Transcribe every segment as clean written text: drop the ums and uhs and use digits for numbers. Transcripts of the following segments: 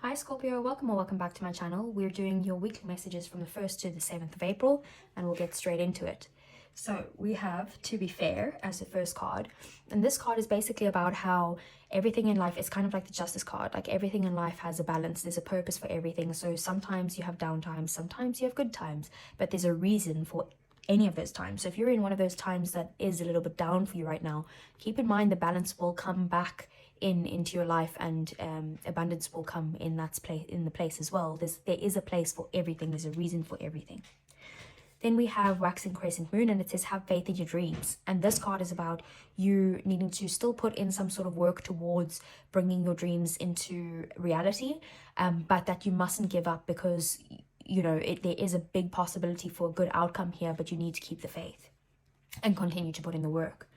Hi Scorpio, welcome or welcome back to my channel. We're doing your weekly messages from the 1st to the 7th of April and we'll get straight into it. So we have To Be Fair as the first card, and this card is basically about how everything in life is kind of like the Justice card. Like everything in life has a balance, there's a purpose for everything. So sometimes you have down times, sometimes you have good times, but there's a reason for any of those times. So if you're in one of those times that is a little bit down for you right now, keep in mind the balance will come back into your life, and abundance will come in the place as well. There is a place for everything, there's a reason for everything. Then we have Waxing Crescent Moon, and it says have faith in your dreams. And this card is about you needing to still put in some sort of work towards bringing your dreams into reality, but that you mustn't give up, because you know there is a big possibility for a good outcome here, but you need to keep the faith and continue to put in the work.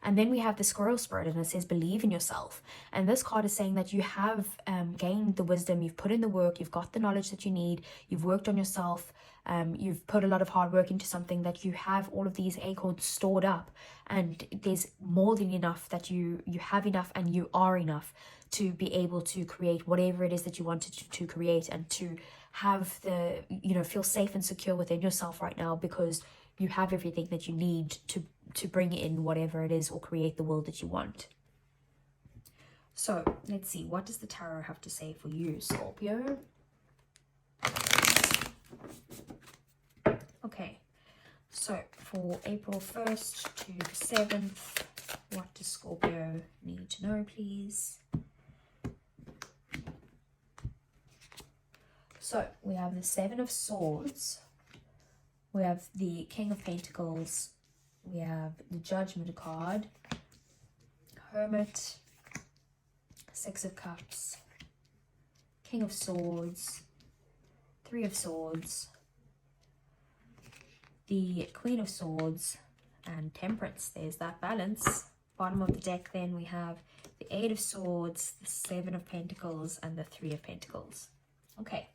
And then we have the Squirrel Spirit, and it says believe in yourself. And this card is saying that you have gained the wisdom, you've put in the work, you've got the knowledge that you need, you've worked on yourself, you've put a lot of hard work into something, that you have all of these acorns stored up, and there's more than enough, that you have enough and you are enough to be able to create whatever it is that you wanted to create, and to have the, feel safe and secure within yourself right now, because you have everything that you need to bring in whatever it is or create the world that you want. So let's see, what does the tarot have to say for you, Scorpio? Okay, so for April 1st to the 7th, what does Scorpio need to know, please? So we have the Seven of Swords, we have the King of Pentacles, we have the Judgment card, Hermit, Six of Cups, King of Swords, Three of Swords, the Queen of Swords, and Temperance. There's that balance. Bottom of the deck then we have the Eight of Swords, the Seven of Pentacles, and the Three of Pentacles. Okay.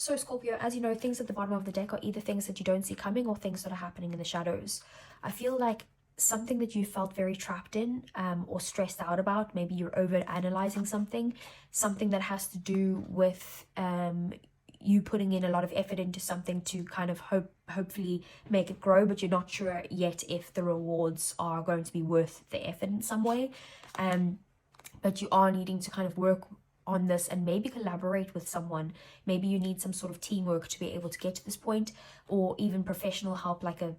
So Scorpio, as you know, things at the bottom of the deck are either things that you don't see coming or things that are happening in the shadows. I feel like something that you felt very trapped in or stressed out about, maybe you're over analyzing something that has to do with you putting in a lot of effort into something to kind of hopefully make it grow, but you're not sure yet if the rewards are going to be worth the effort in some way. But you are needing to kind of work on this and maybe collaborate with someone. Maybe you need some sort of teamwork to be able to get to this point, or even professional help like a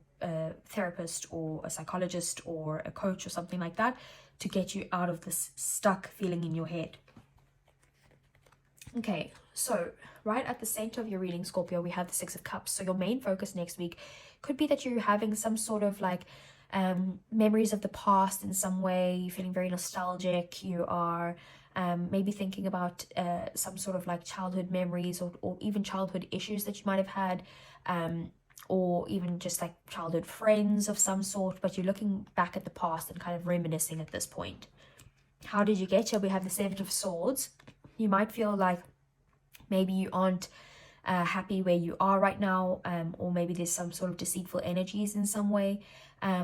therapist or a psychologist or a coach or something like that, to get you out of this stuck feeling in your head. Okay, so right at the center of your reading, Scorpio, we have the Six of Cups. So your main focus next week could be that you're having some sort of like memories of the past in some way. You're feeling very nostalgic. You are maybe thinking about some sort of like childhood memories, or even childhood issues that you might have had, or even just like childhood friends of some sort, but you're looking back at the past and kind of reminiscing at this point. How did you get here? We have the Seven of Swords. You might feel like maybe you aren't happy where you are right now, or maybe there's some sort of deceitful energies in some way.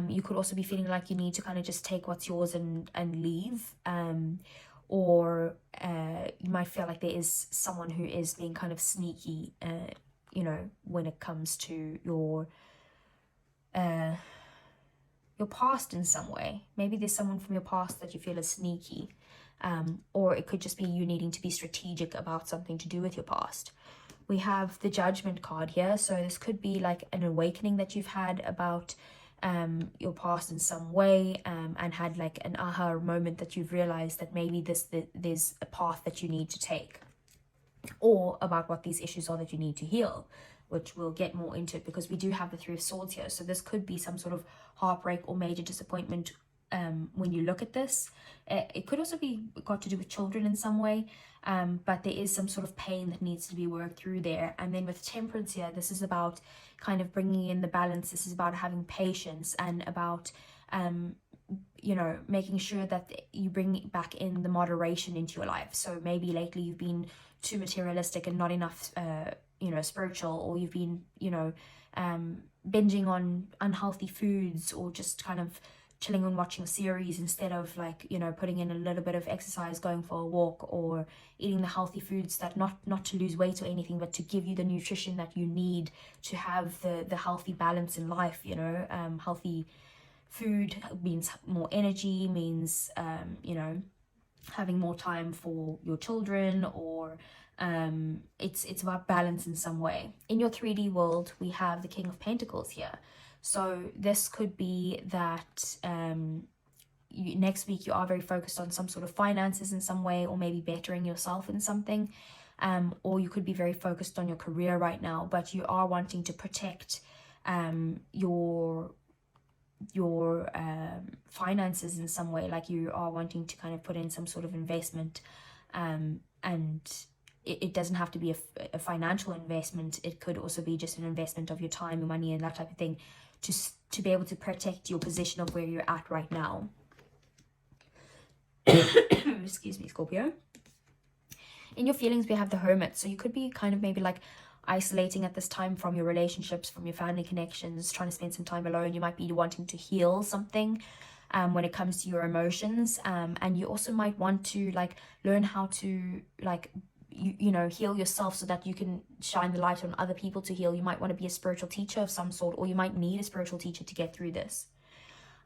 You could also be feeling like you need to kind of just take what's yours and leave, or you might feel like there is someone who is being kind of sneaky, when it comes to your past in some way. Maybe there's someone from your past that you feel is sneaky, or it could just be you needing to be strategic about something to do with your past. We have the Judgment card here, so this could be like an awakening that you've had about your past in some way, and had like an aha moment that you've realized that maybe there's a path that you need to take, or about what these issues are that you need to heal, which we'll get more into it, because we do have the Three of Swords here. So this could be some sort of heartbreak or major disappointment when you look at this. It could also be got to do with children in some way, but there is some sort of pain that needs to be worked through there. And then with Temperance here, this is about kind of bringing in the balance. This is about having patience, and about making sure that you bring back in the moderation into your life. So maybe lately you've been too materialistic and not enough spiritual, or you've been binging on unhealthy foods, or just kind of chilling and watching a series instead of like, you know, putting in a little bit of exercise, going for a walk, or eating the healthy foods that not to lose weight or anything, but to give you the nutrition that you need to have the healthy balance in life, you know. Healthy food means more energy, means you know, having more time for your children, or it's about balance in some way. In your 3D world, we have the King of Pentacles here. So this could be that next week you are very focused on some sort of finances in some way, or maybe bettering yourself in something, or you could be very focused on your career right now, but you are wanting to protect your finances in some way. Like you are wanting to kind of put in some sort of investment, and it doesn't have to be a financial investment. It could also be just an investment of your time, your money, and that type of thing, to be able to protect your position of where you're at right now. Excuse me, Scorpio. In your feelings, we have the Hermit. So you could be kind of maybe like isolating at this time from your relationships, from your family connections, trying to spend some time alone. You might be wanting to heal something when it comes to your emotions, and you also might want to like learn how to like you know, heal yourself so that you can shine the light on other people to heal. You might want to be a spiritual teacher of some sort, or you might need a spiritual teacher to get through this.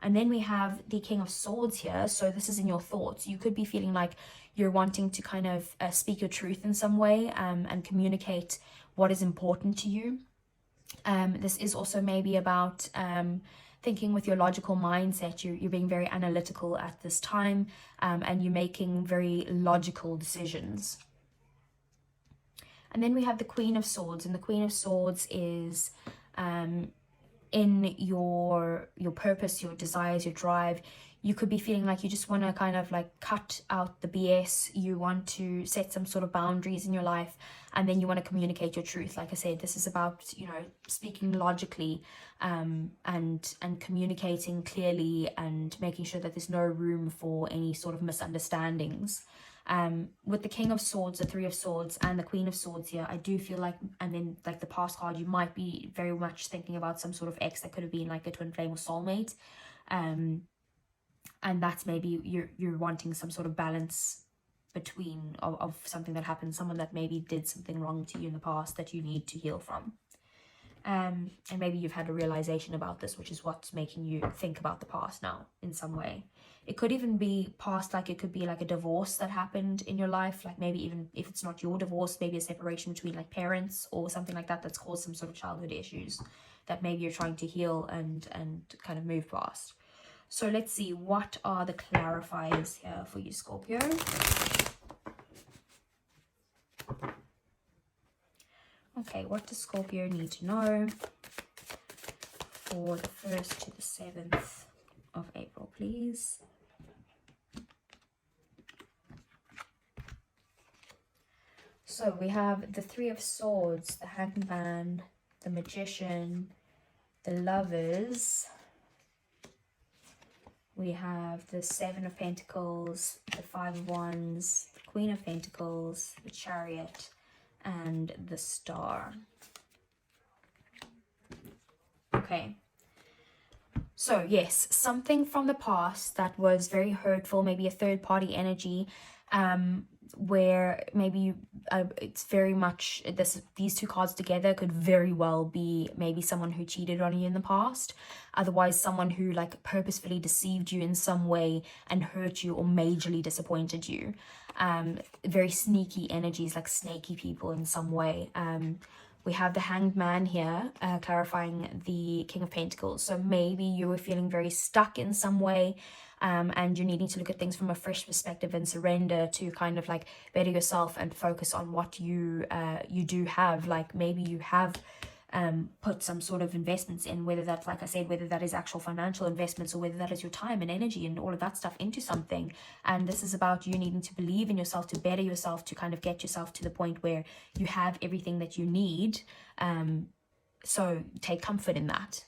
And then we have the King of Swords here. So this is in your thoughts. You could be feeling like you're wanting to kind of speak your truth in some way, and communicate what is important to you. This is also maybe about thinking with your logical mindset. You're being very analytical at this time, and you're making very logical decisions. And then we have the Queen of Swords, and the Queen of Swords is in your purpose, your desires, your drive. You could be feeling like you just want to kind of like cut out the BS. You want to set some sort of boundaries in your life, and then you want to communicate your truth. Like I said, this is about, you know, speaking logically, and communicating clearly, and making sure that there's no room for any sort of misunderstandings. With the King of Swords, the Three of Swords, and the Queen of Swords here, I do feel like, and then like the past card, you might be very much thinking about some sort of ex that could have been like a twin flame or soulmate, and that's maybe you're wanting some sort of balance between of something that happened, someone that maybe did something wrong to you in the past that you need to heal from. And maybe you've had a realization about this, which is what's making you think about the past now in some way. It could even be past, like it could be like a divorce that happened in your life, like maybe even if it's not your divorce, maybe a separation between like parents or something like that, that's caused some sort of childhood issues that maybe you're trying to heal and kind of move past. So let's see, what are the clarifiers here for you, Scorpio? Okay, what does Scorpio need to know for the 1st to the 7th of April, please? So we have the Three of Swords, the Hangman, the Magician, the Lovers. We have the Seven of Pentacles, the Five of Wands, the Queen of Pentacles, the Chariot, and the Star. Okay. So yes, something from the past that was very hurtful, maybe a third party energy, where maybe it's very much these two cards together could very well be maybe someone who cheated on you in the past, otherwise someone who like purposefully deceived you in some way and hurt you or majorly disappointed you. Very sneaky energies, like snaky people in some way. We have the Hanged Man here, clarifying the King of Pentacles. So maybe you were feeling very stuck in some way, and you're needing to look at things from a fresh perspective and surrender to kind of like better yourself and focus on what you do have. Like maybe you have put some sort of investments in, whether that's, like I said, whether that is actual financial investments or whether that is your time and energy and all of that stuff into something. And this is about you needing to believe in yourself, to better yourself, to kind of get yourself to the point where you have everything that you need. So take comfort in that.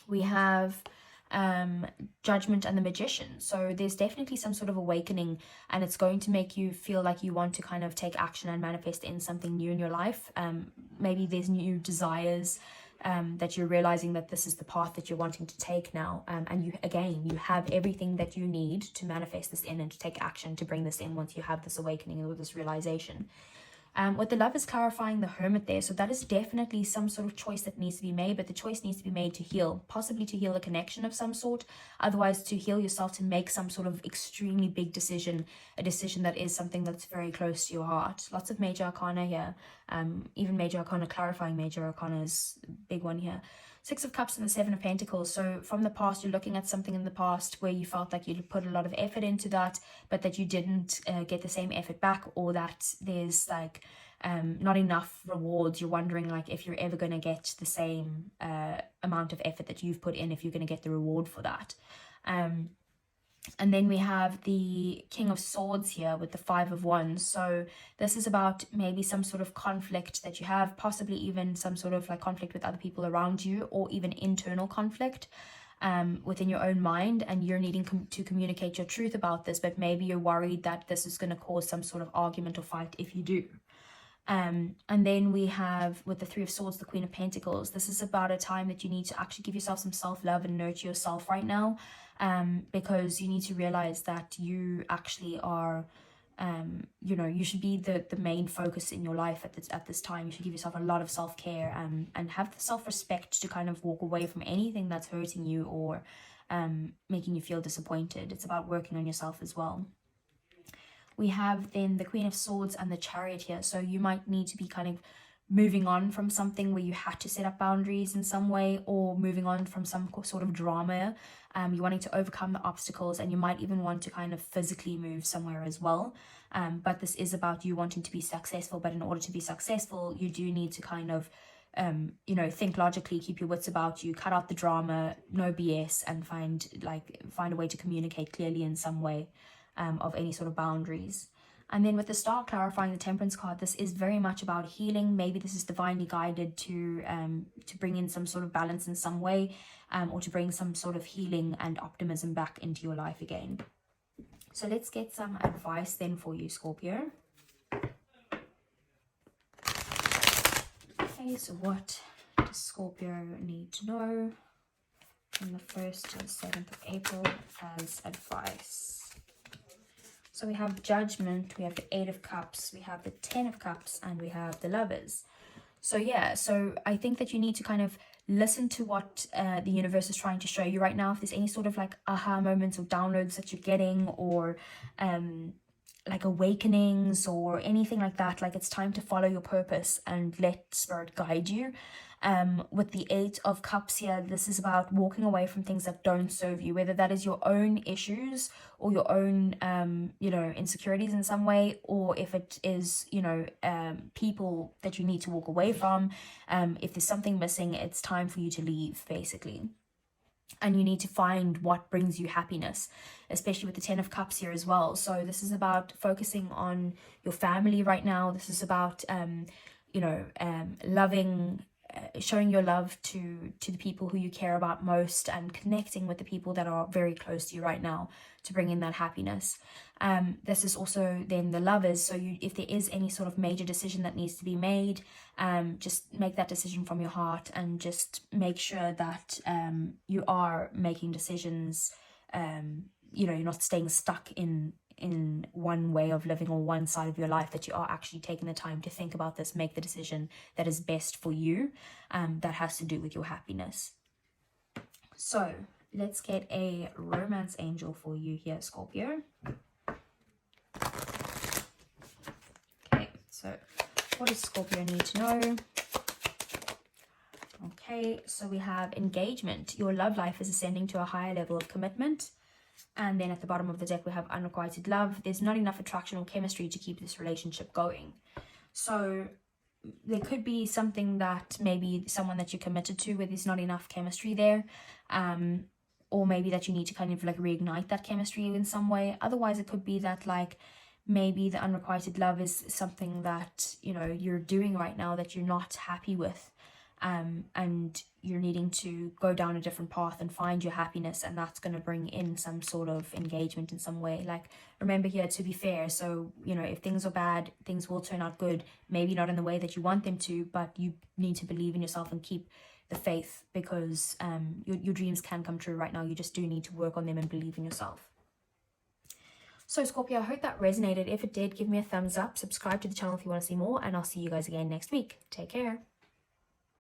We have Judgment and the Magician. So there's definitely some sort of awakening, and it's going to make you feel like you want to kind of take action and manifest in something new in your life. Maybe there's new desires that you're realizing that this is the path that you're wanting to take now. And you have everything that you need to manifest this in and to take action to bring this in once you have this awakening or this realization. With the Love is clarifying the Hermit there. So that is definitely some sort of choice that needs to be made, but the choice needs to be made to heal, possibly to heal a connection of some sort, otherwise to heal yourself, to make some sort of extremely big decision, a decision that is something that's very close to your heart. Lots of major arcana here, even major arcana clarifying major arcana is a big one here. Six of Cups and the Seven of Pentacles. So from the past, you're looking at something in the past where you felt like you'd put a lot of effort into that, but that you didn't get the same effort back, or that there's like not enough rewards. You're wondering like if you're ever going to get the same amount of effort that you've put in, if you're going to get the reward for that. And then we have the King of Swords here with the Five of Wands. So this is about maybe some sort of conflict that you have, possibly even some sort of like conflict with other people around you, or even internal conflict within your own mind, and you're needing to communicate your truth about this, but maybe you're worried that this is going to cause some sort of argument or fight if you do. And then we have with the Three of Swords, the Queen of Pentacles. This is about a time that you need to actually give yourself some self-love and nurture yourself right now, because you need to realize that you actually are, you know, you should be the main focus in your life at this time. You should give yourself a lot of self-care, and have the self-respect to kind of walk away from anything that's hurting you or making you feel disappointed. It's about working on yourself as well. We have then the Queen of Swords and the Chariot here. So you might need to be kind of moving on from something where you had to set up boundaries in some way, or moving on from some sort of drama. You're wanting to overcome the obstacles, and you might even want to kind of physically move somewhere as well. But this is about you wanting to be successful. But in order to be successful, you do need to kind of, you know, think logically, keep your wits about you, cut out the drama, no BS, and find a way to communicate clearly in some way. Of any sort of boundaries. And then with the Star clarifying the Temperance card, this is very much about healing. Maybe this is divinely guided to bring in some sort of balance in some way, or to bring some sort of healing and optimism back into your life again. So let's get some advice then for you, Scorpio. Okay, so what does Scorpio need to know from the 1st to the 7th of April as advice? So we have Judgment, we have the 8 of Cups, we have the 10 of Cups, and we have the Lovers. So yeah, so I think that you need to kind of listen to what the universe is trying to show you right now. If there's any sort of like aha moments or downloads that you're getting, or like awakenings or anything like that, like it's time to follow your purpose and let Spirit guide you. With the 8 of Cups here, this is about walking away from things that don't serve you, whether that is your own issues or your own you know, insecurities in some way, or if it is, you know, people that you need to walk away from. If there's something missing, it's time for you to leave, basically. And you need to find what brings you happiness, especially with the 10 of Cups here as well. So this is about focusing on your family right now. This is about you know, loving, showing your love to the people who you care about most, and connecting with the people that are very close to you right now to bring in that happiness. This is also then the Lovers. So if there is any sort of major decision that needs to be made, just make that decision from your heart, and just make sure that you are making decisions, you know, you're not staying stuck in one way of living or one side of your life, that you are actually taking the time to think about this, make the decision that is best for you, that has to do with your happiness. So let's get a romance angel for you here, Scorpio. Okay, so what does Scorpio need to know? Okay, so we have engagement. Your love life is ascending to a higher level of commitment. And then at the bottom of the deck, we have unrequited love. There's not enough attraction or chemistry to keep this relationship going. So there could be something that maybe someone that you're committed to where there's not enough chemistry there. Or maybe that you need to kind of like reignite that chemistry in some way. Otherwise, it could be that like maybe the unrequited love is something that, you know, you're doing right now that you're not happy with. And you're needing to go down a different path and find your happiness, and that's going to bring in some sort of engagement in some way. Like, remember here to be fair. So, you know, if things are bad, things will turn out good. Maybe not in the way that you want them to, but you need to believe in yourself and keep the faith, because your dreams can come true right now. You just do need to work on them and believe in yourself. So Scorpio, I hope that resonated. If it did, give me a thumbs up, subscribe to the channel if you want to see more, and I'll see you guys again next week. Take care.